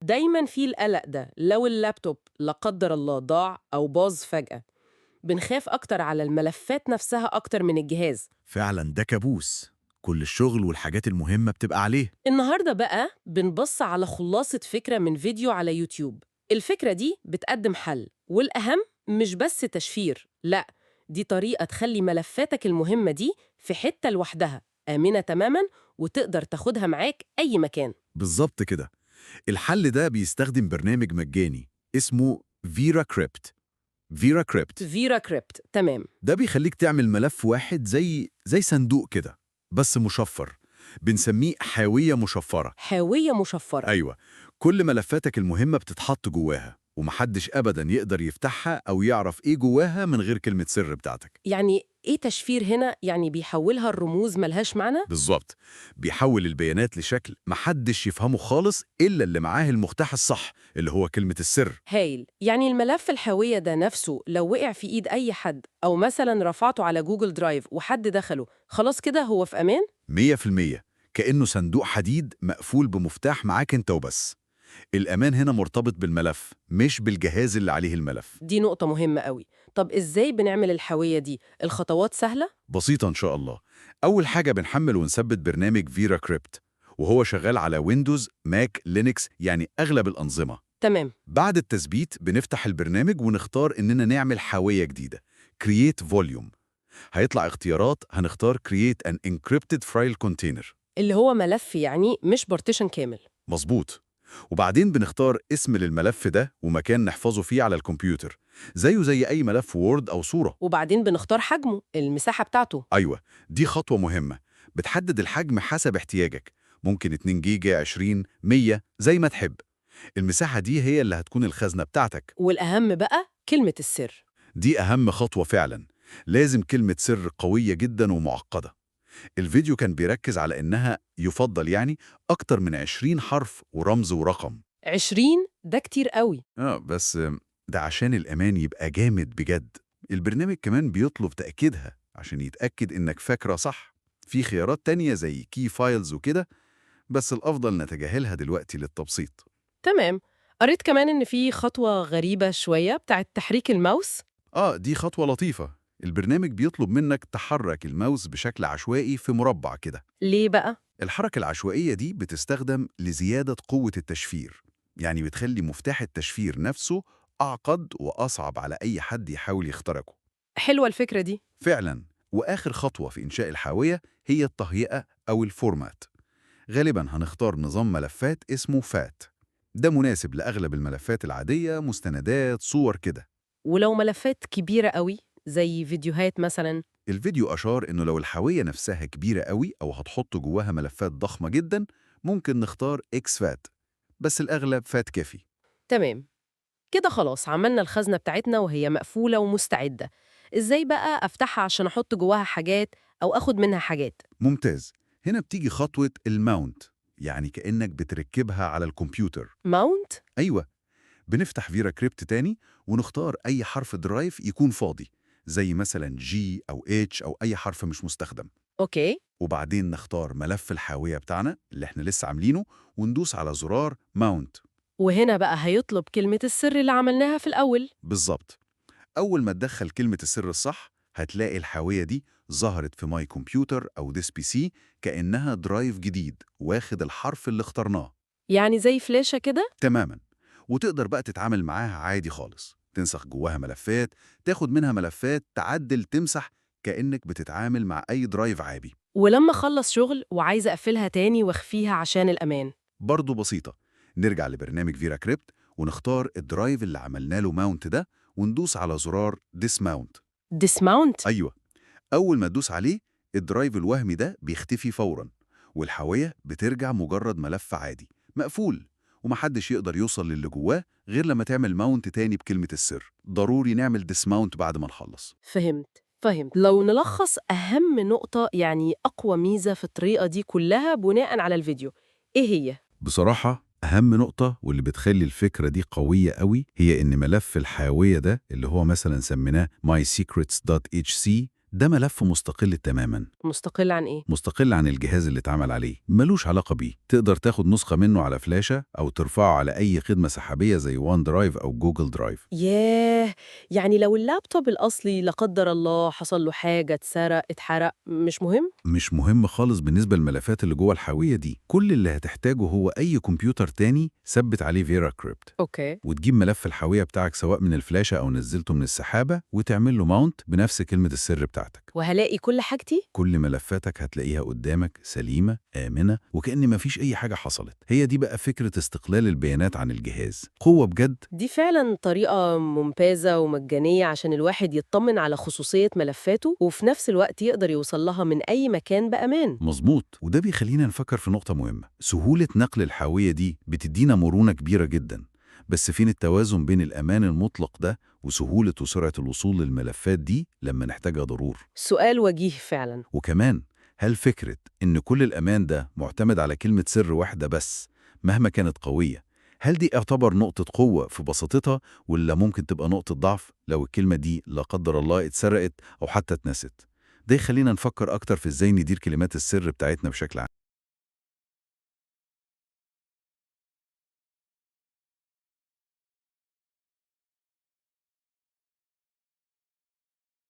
دايما في القلق ده لو اللابتوب لا قدر الله ضاع أو باظ فجأة. بنخاف أكتر على الملفات نفسها أكتر من الجهاز. فعلا ده كابوس. كل الشغل والحاجات المهمة بتبقى عليه. النهاردة بقى بنبص على خلاصة فكرة من فيديو على يوتيوب. الفكرة دي بتقدم حل، والأهم مش بس تشفير، لأ، دي طريقة تخلي ملفاتك المهمة دي في حتة لوحدها آمنة تماماً، وتقدر تاخدها معاك أي مكان. بالظبط كده. الحل ده بيستخدم برنامج مجاني اسمه فيرا كريبت. فيرا كريبت فيرا كريبت، تمام. ده بيخليك تعمل ملف واحد زي صندوق كده، بس مشفر. بنسميه حاوية مشفرة. حاوية مشفرة. أيوة، كل ملفاتك المهمة بتتحط جواها، ومحدش أبداً يقدر يفتحها أو يعرف إيه جواها من غير كلمة سر بتاعتك. يعني إيه تشفير هنا؟ يعني بيحولها الرموز ملهاش معنى؟ بالظبط. بيحول البيانات لشكل محدش يفهمه خالص إلا اللي معاه المفتاح الصح اللي هو كلمة السر. هايل. يعني الملف الحاوية ده نفسه لو وقع في إيد أي حد، أو مثلا رفعته على جوجل درايف وحد دخله، خلاص كده هو في أمان؟ 100%. كأنه صندوق حديد مقفول بمفتاح معاك انت وبس. الأمان هنا مرتبط بالملف مش بالجهاز اللي عليه الملف. دي نقطة مهمة قوي. طب إزاي بنعمل الحاوية دي؟ الخطوات سهلة؟ بسيطة إن شاء الله. أول حاجة بنحمل ونثبت برنامج فيرا كريبت، وهو شغال على ويندوز، ماك، لينكس، يعني أغلب الأنظمة. تمام. بعد التثبيت بنفتح البرنامج ونختار إننا نعمل حاوية جديدة Create Volume. هيطلع اختيارات، هنختار Create an Encrypted File Container. اللي هو ملف يعني مش بارتيشن كامل. مظبوط. وبعدين بنختار اسم للملف ده ومكان نحفظه فيه على الكمبيوتر، زي أي ملف وورد أو صورة. وبعدين بنختار حجمه، المساحة بتاعته. أيوة، دي خطوة مهمة. بتحدد الحجم حسب احتياجك، ممكن 2 جيجا، 20، 100، زي ما تحب. المساحة دي هي اللي هتكون الخزنة بتاعتك. والأهم بقى كلمة السر. دي أهم خطوة فعلا. لازم كلمة سر قوية جدا ومعقدة. الفيديو كان بيركز على إنها يفضل يعني أكتر من 20 حرف ورمز ورقم. 20 ده كتير قوي. بس ده عشان الأمان يبقى جامد بجد. البرنامج كمان بيطلب تأكيدها عشان يتأكد إنك فاكرة صح. في خيارات تانية زي كي فايلز وكده، بس الأفضل نتجاهلها دلوقتي للتبسيط. تمام. قريت كمان إن في خطوة غريبة شوية بتاعت تحريك الماوس. دي خطوة لطيفة. البرنامج بيطلب منك تحرك الماوس بشكل عشوائي في مربع كده. ليه بقى؟ الحركة العشوائية دي بتستخدم لزيادة قوة التشفير، يعني بتخلي مفتاح التشفير نفسه أعقد وأصعب على أي حد يحاول يخترقه. حلوة الفكرة دي. فعلا. وآخر خطوة في إنشاء الحاوية هي التهيئة أو الفورمات. غالبا هنختار نظام ملفات اسمه فات. ده مناسب لأغلب الملفات العادية، مستندات، صور كده. ولو ملفات كبيرة قوي زي فيديوهات مثلا؟ الفيديو أشار إنه لو الحاوية نفسها كبيرة قوي أو هتحط جواها ملفات ضخمة جدا، ممكن نختار إكس فات، بس الأغلب فات كافي. تمام. كده خلاص عملنا الخزنة بتاعتنا وهي مقفولة ومستعدة. إزاي بقى أفتحها عشان أحط جواها حاجات أو أخد منها حاجات؟ ممتاز. هنا بتيجي خطوة الماونت، يعني كأنك بتركبها على الكمبيوتر. ماونت؟ أيوة. بنفتح فيرا كريبت تاني ونختار أي حرف درايف يكون فاضي، زي مثلا جي أو اتش أو أي حرف مش مستخدم. أوكي. وبعدين نختار ملف الحاوية بتاعنا اللي احنا لسه عاملينه وندوس على زرار ماونت. وهنا بقى هيطلب كلمة السر اللي عملناها في الأول. بالظبط. أول ما تدخل كلمة السر الصح هتلاقي الحاوية دي ظهرت في ماي كمبيوتر أو ديس بي سي كأنها درايف جديد واخد الحرف اللي اخترناه. يعني زي فلاشة كده؟ تماما. وتقدر بقى تتعامل معاها عادي خالص، تنسخ جواها ملفات، تاخد منها ملفات، تعدل، تمسح، كأنك بتتعامل مع أي درايف عادي. ولما أخلص شغل وعايزة أقفلها تاني وأخفيها عشان الأمان؟ برضه بسيطة. نرجع لبرنامج فيرا كريبت ونختار الدرايف اللي عملنا له ماونت ده وندوس على زرار ديسماونت. ديسماونت؟ أيوة. أول ما تدوس عليه الدرايف الوهمي ده بيختفي فوراً، والحاوية بترجع مجرد ملف عادي مقفول، ومحدش يقدر يوصل للي جواه غير لما تعمل ماونت تاني بكلمة السر. ضروري نعمل ديسماونت بعد ما نخلص. فهمت. لو نلخص أهم نقطة، يعني أقوى ميزة في الطريقة دي كلها بناء على الفيديو، إيه هي؟ بصراحة أهم نقطة واللي بتخلي الفكرة دي قوية قوي هي إن ملف الحاوية ده اللي هو مثلا سميناه mysecrets.hc ده ملف مستقل تماماً، مستقل عن إيه؟ مستقل عن الجهاز اللي اتعمل عليه، ملوش علاقة بيه. تقدر تاخد نسخة منه على فلاشة أو ترفعه على أي خدمة سحابية زي وان درايف أو جوجل درايف. ياه! يعني لو اللابتوب الأصلي لا قدّر الله حصل له حاجة، اتسرق، اتحرق، مش مهم؟ مش مهم خالص بالنسبة للملفات اللي جوه الحاوية دي. كل اللي هتحتاجه هو أي كمبيوتر تاني ثبت عليه فيرا كريبت، أوكي. وتجيب ملف الحاوية بتاعك سواء من الفلاشة أو نزلته من السحابة وتعمل له ماونت بنفس كلمة السر بتاعتك. وهالاقي كل حاجتي؟ كل ملفاتك هتلاقيها قدامك سليمة آمنة وكأن مفيش أي حاجة حصلت. هي دي بقى فكرة استقلال البيانات عن الجهاز، قوة بجد. دي فعلا طريقة ممتازة ومجانية عشان الواحد يطمن على خصوصية ملفاته وفي نفس الوقت يقدر يوصل لها من أي مكان بأمان. مظبوط، وده بيخلينا نفكر في نقطة مهمة. سهولة نقل الحاوية دي بتدينا مرونة كبيرة جدا، بس فين التوازن بين الأمان المطلق ده وسهولة وسرعة الوصول للملفات دي لما نحتاجها ضرور؟ سؤال وجيه فعلا. وكمان، هل فكرة إن كل الأمان ده معتمد على كلمة سر واحدة بس مهما كانت قوية، هل دي اعتبر نقطة قوة في بساطتها ولا ممكن تبقى نقطة ضعف لو الكلمة دي لا قدر الله اتسرقت أو حتى اتنست؟ ده يخلينا نفكر أكتر في إزاي ندير كلمات السر بتاعتنا بشكل عام.